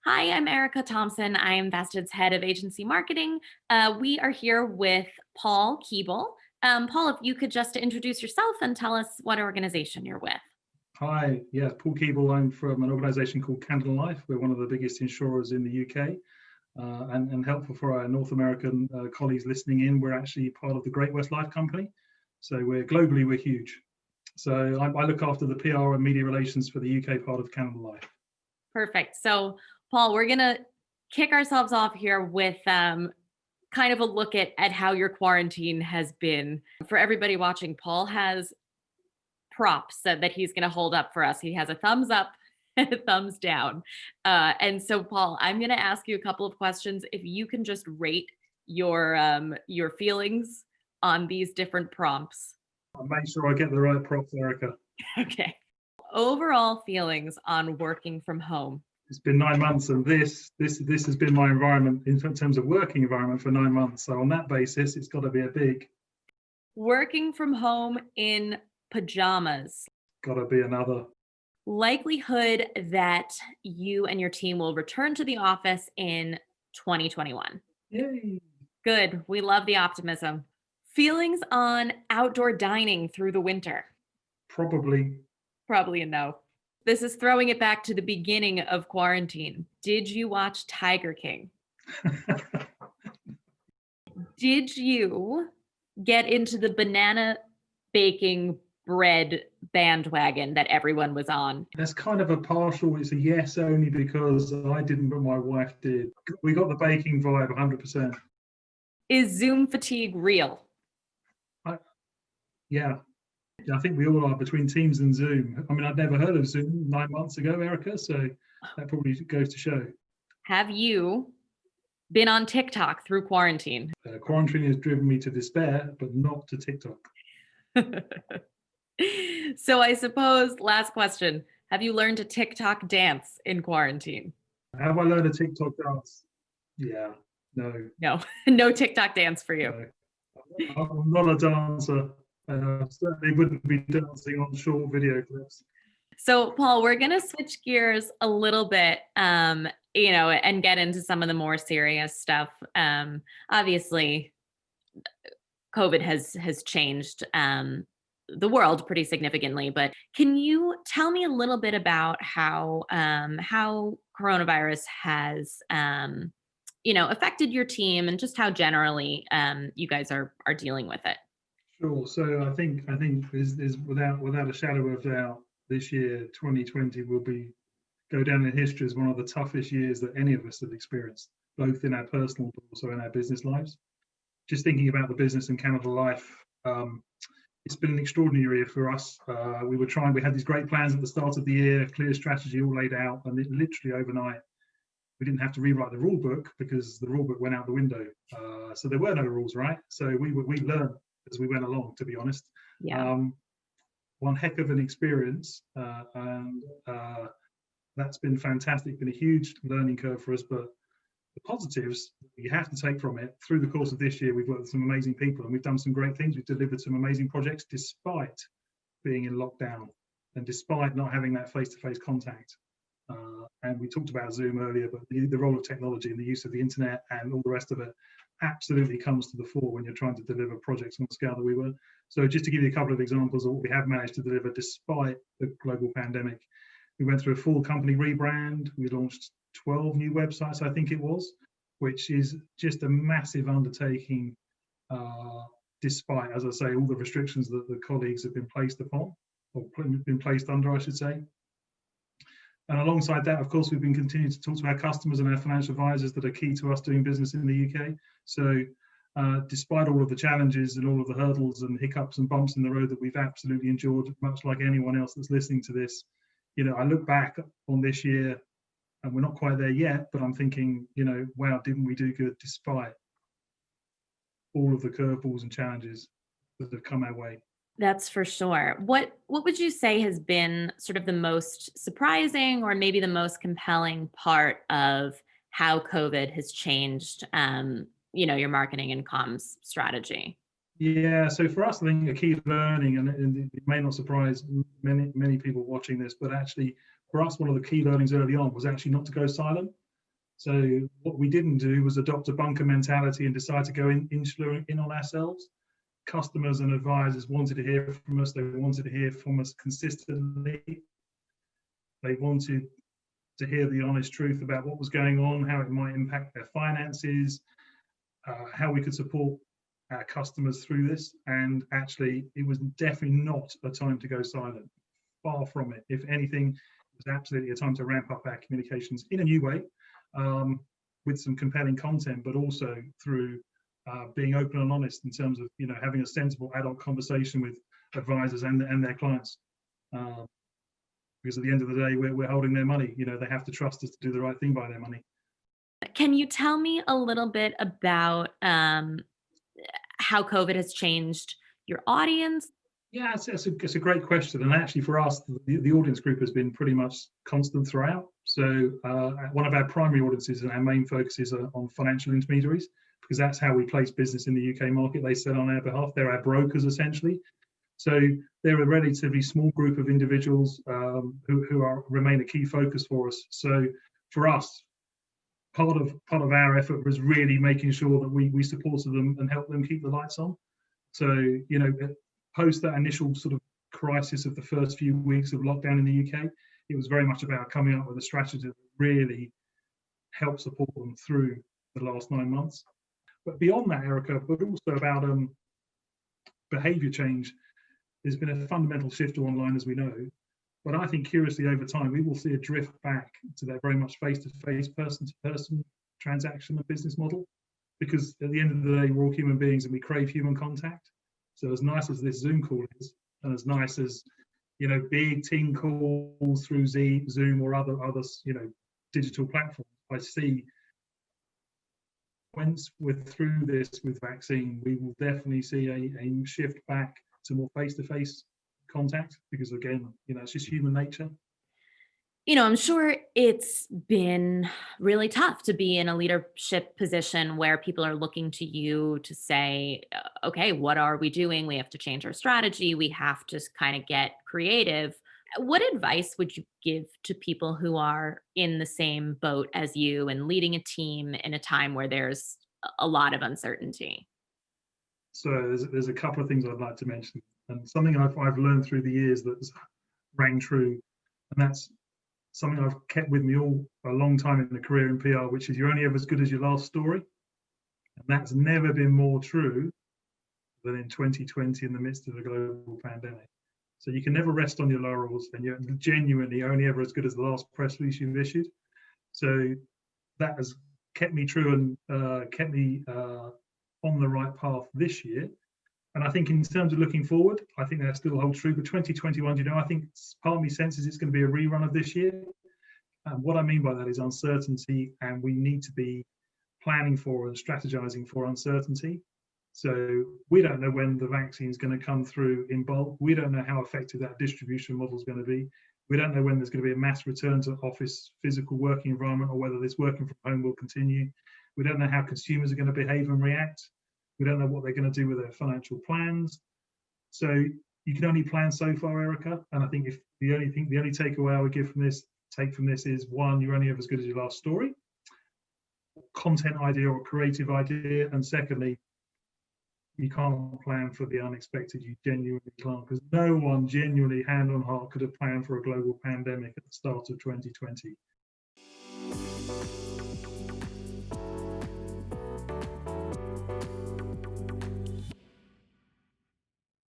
Hi, I'm Erica Thompson. I am Vested's head of agency marketing. We are here with Paul Keeble. Paul, if you could just introduce yourself and tell us what organization you're with. Hi, yeah, Paul Keeble. I'm from an organisation called Canada Life. We're one of the biggest insurers in the UK, and helpful for our North American colleagues listening in. We're actually part of the Great West Life Company, so we're huge. So I look after the PR and media relations for the UK part of Canada Life. Perfect. So, Paul, we're going to kick ourselves off here with kind of a look at how your quarantine has been. For everybody watching, Paul has props that he's going to hold up for us. He has a thumbs up and a thumbs down. And so, Paul, I'm going to ask you a couple of questions. If you can just rate your feelings on these different prompts. I'll make sure I get the right props, Erica. Okay. Overall feelings on working from home. It's been 9 months, and this has been my environment in terms of working environment for 9 months. So on that basis, it's got to be a big. Working from home in pajamas. Got to be another. Likelihood that you and your team will return to the office in 2021. Yay. Good. We love the optimism. Feelings on outdoor dining through the winter. Probably a no. This is throwing it back to the beginning of quarantine. Did you watch Tiger King? Did you get into the banana baking bread bandwagon that everyone was on? That's kind of a partial, it's a yes only because I didn't, but my wife did. We got the baking vibe 100%. Is Zoom fatigue real? Yeah. I think we all are between Teams and Zoom. I mean, I'd never heard of Zoom 9 months ago, Erica, so that probably goes to show. Have you been on TikTok through quarantine? Quarantine has driven me to despair, but not to TikTok. So I suppose, last question, have you learned a TikTok dance in quarantine? Have I learned a TikTok dance? Yeah, no. No TikTok dance for you. No. I'm not a dancer. Certainly wouldn't be dancing on short video clips. So, Paul, we're going to switch gears a little bit, and get into some of the more serious stuff. Obviously, COVID has changed the world pretty significantly, but can you tell me a little bit about how coronavirus has affected your team and just how generally you guys are dealing with it? Sure. So I think is without a shadow of doubt, this year 2020 will go down in history as one of the toughest years that any of us have experienced, both in our personal but also in our business lives. Just thinking about the business and Canada Life, it's been an extraordinary year for us. We had these great plans at the start of the year, clear strategy all laid out, and it literally overnight we didn't have to rewrite the rule book because the rule book went out the window. So there were no rules, right? So we learned as we went along, to be honest. Yeah. One heck of an experience, and that's been fantastic, been a huge learning curve for us, but the positives you have to take from it, through the course of this year, we've worked with some amazing people and we've done some great things. We've delivered some amazing projects despite being in lockdown and despite not having that face-to-face contact. And we talked about Zoom earlier, but the role of technology and the use of the internet and all the rest of it absolutely comes to the fore when you're trying to deliver projects on the scale that we were. So just to give you a couple of examples of what we have managed to deliver despite the global pandemic, we went through a full company rebrand. We launched 12 new websites, I think it was, which is just a massive undertaking, despite, as I say, all the restrictions that the colleagues have been placed upon, or been placed under, I should say. And alongside that, of course, we've been continuing to talk to our customers and our financial advisors that are key to us doing business in the UK. So despite all of the challenges and all of the hurdles and hiccups and bumps in the road that we've absolutely endured, much like anyone else that's listening to this, I look back on this year and we're not quite there yet, but I'm thinking, wow, didn't we do good despite all of the curveballs and challenges that have come our way? That's for sure. What would you say has been sort of the most surprising or maybe the most compelling part of how COVID has changed, your marketing and comms strategy? Yeah, so for us, I think a key learning, and it may not surprise many people watching this, but actually for us, one of the key learnings early on was actually not to go silent. So what we didn't do was adopt a bunker mentality and decide to go in on ourselves. Customers and advisors wanted to hear from us. They wanted to hear from us consistently. They wanted to hear the honest truth about what was going on, how it might impact their finances, how we could support our customers through this. And actually, it was definitely not a time to go silent. Far from it. If anything, it was absolutely a time to ramp up our communications in a new way, with some compelling content, but also through being open and honest in terms of, you know, having a sensible adult conversation with advisors and their clients. Because at the end of the day, we're holding their money. You know, they have to trust us to do the right thing by their money. Can you tell me a little bit about how COVID has changed your audience? Yeah, it's a great question. And actually, for us, the audience group has been pretty much constant throughout. So one of our primary audiences and our main focuses are on financial intermediaries, because that's how we place business in the UK market. They sell on our behalf. They're our brokers, essentially. So they're a relatively small group of individuals who remain a key focus for us. So for us, part of our effort was really making sure that we supported them and helped them keep the lights on. So, you know, post that initial sort of crisis of the first few weeks of lockdown in the UK, it was very much about coming up with a strategy that really helped support them through the last 9 months. But beyond that, Erica, but also about behaviour change, there's been a fundamental shift to online, as we know. But I think, curiously, over time, we will see a drift back to that very much face-to-face, person-to-person transaction and business model. Because at the end of the day, we're all human beings and we crave human contact. So as nice as this Zoom call is, and as nice as, you know, big team calls through Zoom or other, you know, digital platforms, I see once we're through this with vaccine, we will definitely see a shift back to more face-to-face contact, because again, you know, it's just human nature. You know, I'm sure it's been really tough to be in a leadership position where people are looking to you to say, okay, what are we doing? We have to change our strategy. We have to kind of get creative. What advice would you give to people who are in the same boat as you and leading a team in a time where there's a lot of uncertainty? So there's a couple of things I'd like to mention, and something I've learned through the years that's rang true, and that's something I've kept with me all a long time in the career in PR, which is you're only ever as good as your last story. And that's never been more true than in 2020 in the midst of a global pandemic. So you can never rest on your laurels, and you're genuinely only ever as good as the last press release you've issued. So that has kept me true and kept me on the right path this year. And I think in terms of looking forward, I think that still holds true. But 2021, you know, I think part of me senses it's going to be a rerun of this year. And what I mean by that is uncertainty, and we need to be planning for and strategizing for uncertainty. So we don't know when the vaccine is going to come through in bulk. We don't know how effective that distribution model is going to be. We don't know when there's going to be a mass return to office physical working environment, or whether this working from home will continue. We don't know how consumers are going to behave and react. We don't know what they're going to do with their financial plans. So you can only plan so far, Erica. And I think if the only takeaway I would take from this is, one, you're only ever as good as your last story, content idea or creative idea. And secondly, you can't plan for the unexpected. You genuinely can't, because no one genuinely, hand on heart, could have planned for a global pandemic at the start of 2020.